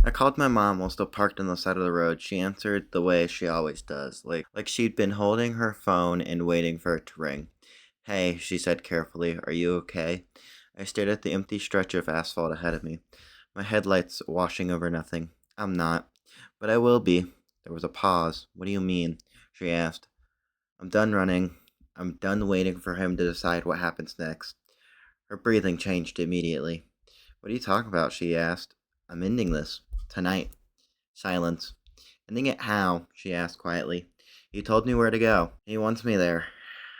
I called my mom while still parked on the side of the road. She answered the way she always does, like she'd been holding her phone and waiting for it to ring. Hey, she said carefully, are you okay? I stared at the empty stretch of asphalt ahead of me, my headlights washing over nothing. I'm not, but I will be. There was a pause. What do you mean? She asked. I'm done running. I'm done waiting for him to decide what happens next. Her breathing changed immediately. What are you talking about? She asked. I'm ending this. Tonight. Silence. Ending it how? She asked quietly. He told me where to go. He wants me there.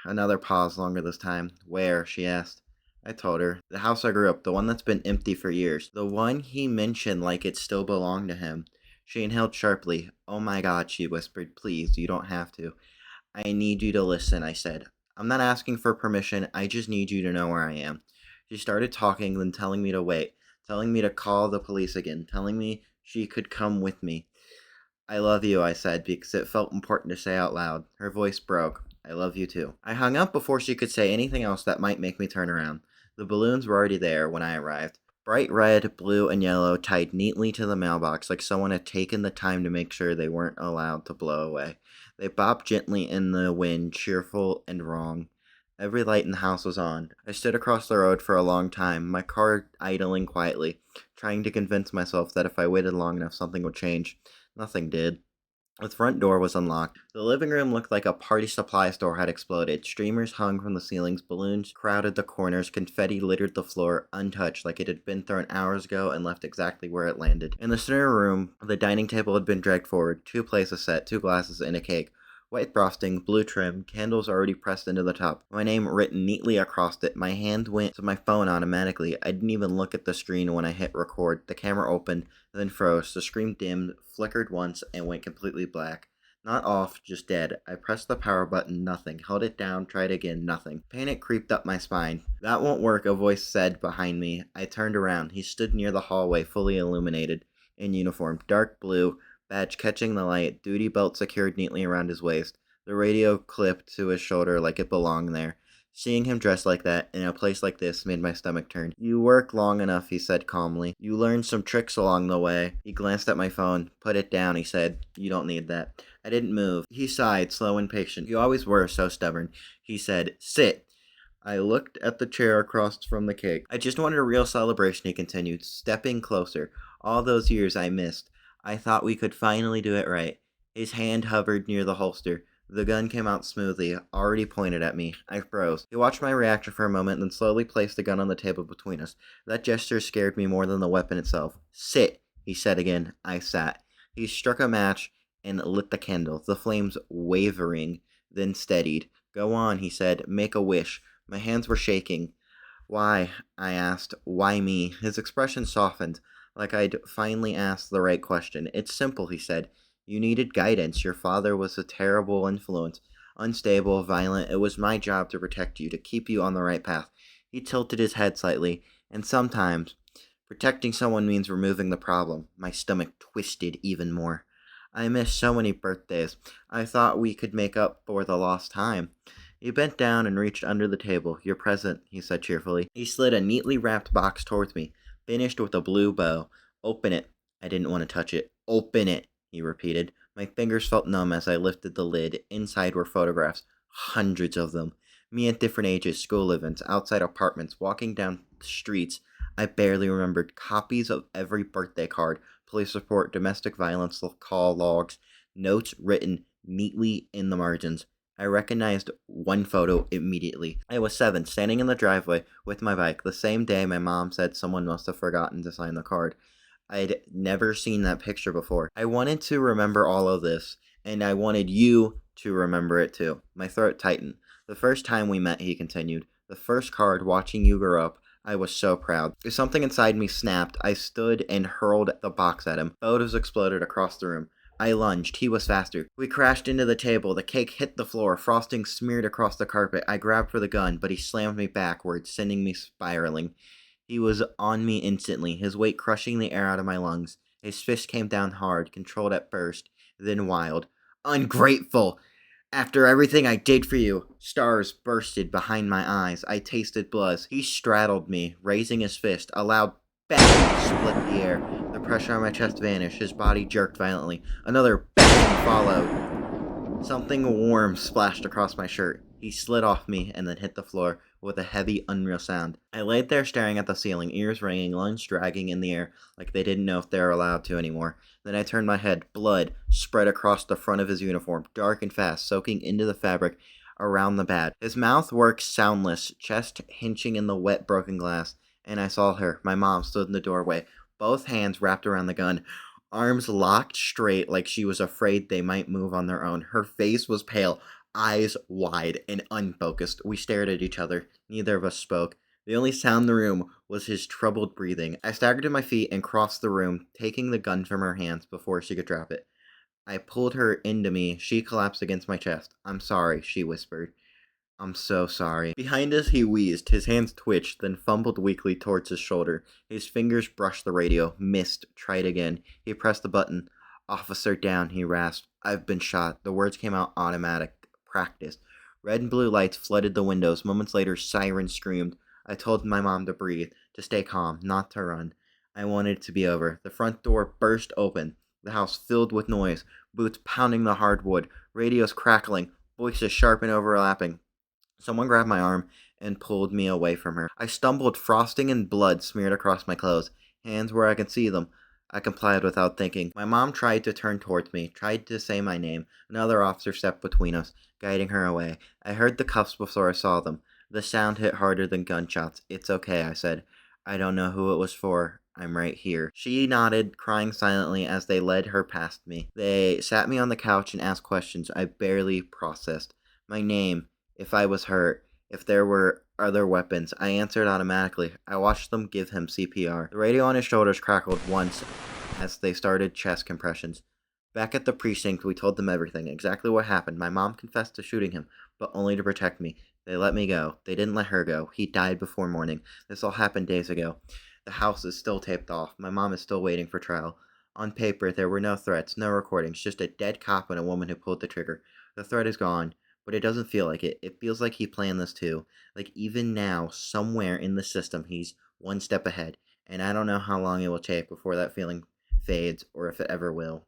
Another pause, longer this time. Where? She asked. I told her. The house I grew up, the one that's been empty for years. The one he mentioned like it still belonged to him. She inhaled sharply. Oh my God, she whispered. Please, you don't have to. I need you to listen, I said. I'm not asking for permission, I just need you to know where I am. She started talking, then telling me to wait, telling me to call the police again, telling me she could come with me. I love you, I said, because it felt important to say out loud. Her voice broke. I love you too. I hung up before she could say anything else that might make me turn around. The balloons were already there when I arrived. Bright red, blue, and yellow tied neatly to the mailbox like someone had taken the time to make sure they weren't allowed to blow away. They bobbed gently in the wind, cheerful and wrong. Every light in the house was on. I stood across the road for a long time, my car idling quietly, trying to convince myself that if I waited long enough something would change. Nothing did. The front door was unlocked. The living room looked like a party supply store had exploded. Streamers hung from the ceilings, balloons crowded the corners, confetti littered the floor, untouched like it had been thrown hours ago and left exactly where it landed. In the center room, the dining table had been dragged forward, two places set, two glasses, and a cake. White frosting, blue trim, candles already pressed into the top. My name written neatly across it. My hand went to my phone automatically. I didn't even look at the screen when I hit record. The camera opened, then froze. The screen dimmed, flickered once, and went completely black. Not off, just dead. I pressed the power button, nothing. Held it down, tried again, nothing. Panic creeped up my spine. That won't work, a voice said behind me. I turned around. He stood near the hallway, fully illuminated. In uniform, dark blue, badge catching the light, duty belt secured neatly around his waist, the radio clipped to his shoulder like it belonged there. Seeing him dressed like that, in a place like this, made my stomach turn. You work long enough, he said calmly. You learned some tricks along the way. He glanced at my phone. Put it down, he said. You don't need that. I didn't move. He sighed, slow and patient. You always were so stubborn. He said, sit. I looked at the chair across from the cake. I just wanted a real celebration, he continued, stepping closer. All those years I missed. I thought we could finally do it right. His hand hovered near the holster. The gun came out smoothly, already pointed at me. I froze. He watched my reaction for a moment, then slowly placed the gun on the table between us. That gesture scared me more than the weapon itself. Sit, he said again. I sat. He struck a match and lit the candle, the flames wavering, then steadied. Go on, he said. Make a wish. My hands were shaking. Why? I asked. Why me? His expression softened, like I'd finally asked the right question. It's simple, he said. You needed guidance. Your father was a terrible influence. Unstable, violent. It was my job to protect you, to keep you on the right path. He tilted his head slightly. And sometimes, protecting someone means removing the problem. My stomach twisted even more. I missed so many birthdays. I thought we could make up for the lost time. He bent down and reached under the table. Your present, he said cheerfully. He slid a neatly wrapped box towards me, finished with a blue bow. Open it. I didn't want to touch it. Open it, he repeated. My fingers felt numb as I lifted the lid. Inside were photographs, hundreds of them. Me at different ages, school events, outside apartments, walking down the streets. I barely remembered. Copies of every birthday card, police report, domestic violence call logs, notes written neatly in the margins. I recognized one photo immediately. I was 7, standing in the driveway with my bike, the same day my mom said someone must have forgotten to sign the card. I'd never seen that picture before. I wanted to remember all of this, and I wanted you to remember it too. My throat tightened. The first time we met, he continued, the first card watching you grow up, I was so proud. Something inside me snapped. I stood and hurled the box at him. Photos exploded across the room. I lunged. He was faster. We crashed into the table. The cake hit the floor. Frosting smeared across the carpet. I grabbed for the gun, but he slammed me backwards, sending me spiraling. He was on me instantly, his weight crushing the air out of my lungs. His fist came down hard, controlled at first, then wild. Ungrateful! After everything I did for you. Stars bursted behind my eyes. I tasted blood. He straddled me, raising his fist. A loud bang split the air. The pressure on my chest vanished. His body jerked violently. Another bang followed. Something warm splashed across my shirt. He slid off me and then hit the floor with a heavy, unreal sound. I laid there staring at the ceiling, ears ringing, lungs dragging in the air like they didn't know if they were allowed to anymore. Then I turned my head. Blood spread across the front of his uniform, dark and fast, soaking into the fabric around the bed. His mouth worked soundless, chest hinching in the wet, broken glass. And I saw her. My mom stood in the doorway, both hands wrapped around the gun, arms locked straight like she was afraid they might move on their own. Her face was pale, eyes wide and unfocused. We stared at each other. Neither of us spoke. The only sound in the room was his troubled breathing. I staggered to my feet and crossed the room, taking the gun from her hands before she could drop it. I pulled her into me. She collapsed against my chest. "I'm sorry," she whispered. "I'm so sorry." Behind us, he wheezed. His hands twitched, then fumbled weakly towards his shoulder. His fingers brushed the radio. Missed. Tried again. He pressed the button. "Officer down," he rasped. "I've been shot." The words came out automatic. Practice. Red and blue lights flooded the windows. Moments later, sirens screamed. I told my mom to breathe, to stay calm, not to run. I wanted it to be over. The front door burst open. The house filled with noise. Boots pounding the hardwood. Radios crackling. Voices sharp and overlapping. Someone grabbed my arm and pulled me away from her. I stumbled, frosting and blood smeared across my clothes, hands where I could see them. I complied without thinking. My mom tried to turn towards me, tried to say my name. Another officer stepped between us, guiding her away. I heard the cuffs before I saw them. The sound hit harder than gunshots. "It's okay," I said. "I don't know who it was for. I'm right here." She nodded, crying silently as they led her past me. They sat me on the couch and asked questions I barely processed. My name, if I was hurt, if there were other weapons. I answered automatically. I watched them give him CPR. The radio on his shoulders crackled once as they started chest compressions. Back at the precinct, we told them everything, exactly what happened. My mom confessed to shooting him, but only to protect me. They let me go. They didn't let her go. He died before morning. This all happened days ago. The house is still taped off. My mom is still waiting for trial. On paper, there were no threats, no recordings, just a dead cop and a woman who pulled the trigger. The threat is gone, but it doesn't feel like it. It feels like he planned this too. Like even now, somewhere in the system, he's one step ahead. And I don't know how long it will take before that feeling fades or if it ever will.